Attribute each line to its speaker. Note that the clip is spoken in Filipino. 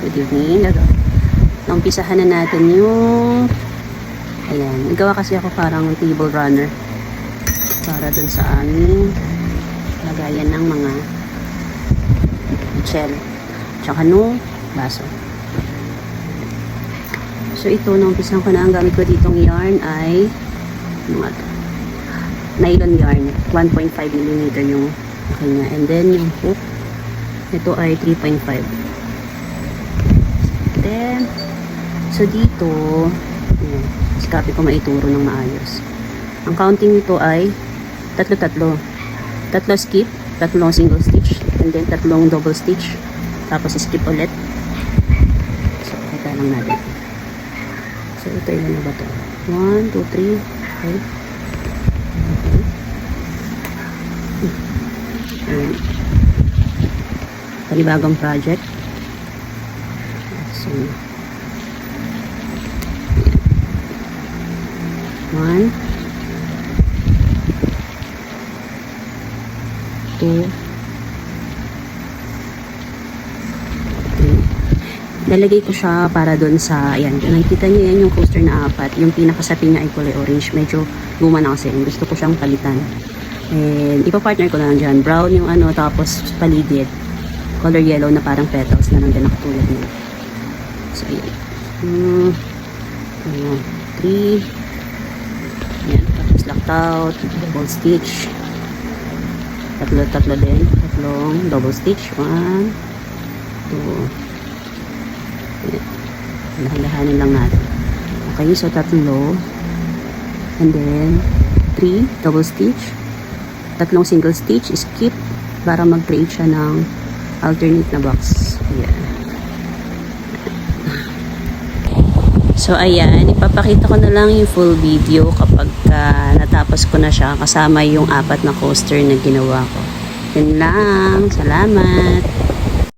Speaker 1: Good evening. Naumpisahan na natin yung ayan. Nagawa kasi ako parang table runner para dun sa aming lagayan ng mga shell tsaka no baso. So ito, naumpisahan ko na. Ang gamit ko ditong yarn ay ano to? Nylon yarn. 1.5mm yung kanya. And then yung hook, ito ay 3.5. Then, so dito, ayan, copy ko maituro ng maayos. Ang counting nito ay tatlo-tatlo. Tatlo skip, tatlong single stitch, and then tatlong double stitch. Tapos skip ulit. So, kita lang natin. So, ito ilan na ba ito? 1, 2, 3, 5. Ayan. Panibagong project. So, 1, 2, 3. Nalagay ko siya para doon sa, ayan, nakikita niyo yan yung coaster na 4. Yung pinakasapi niya ay kulay orange. Medyo guma na kasi. Gusto ko siyang palitan. And ipa-partner ko na lang dyan. Brown yung ano, tapos paligid. Color yellow na parang petals na lang din nakatulad niya. So, ayan. 3. Ayan. Tapos locked out. Double stitch. Tatlo din. Tatlong double stitch. 1, 2. Ayan. Dahan-dahanin lang natin. Okay, so tatlo. And then, 3 double stitch. Tatlong single stitch. Skip para mag-create siya ng alternate na box. Ayan. So, ayan. Ipapakita ko na lang yung full video kapag natapos ko na siya kasama yung 4 na coaster na ginawa ko. Yun lang. Salamat.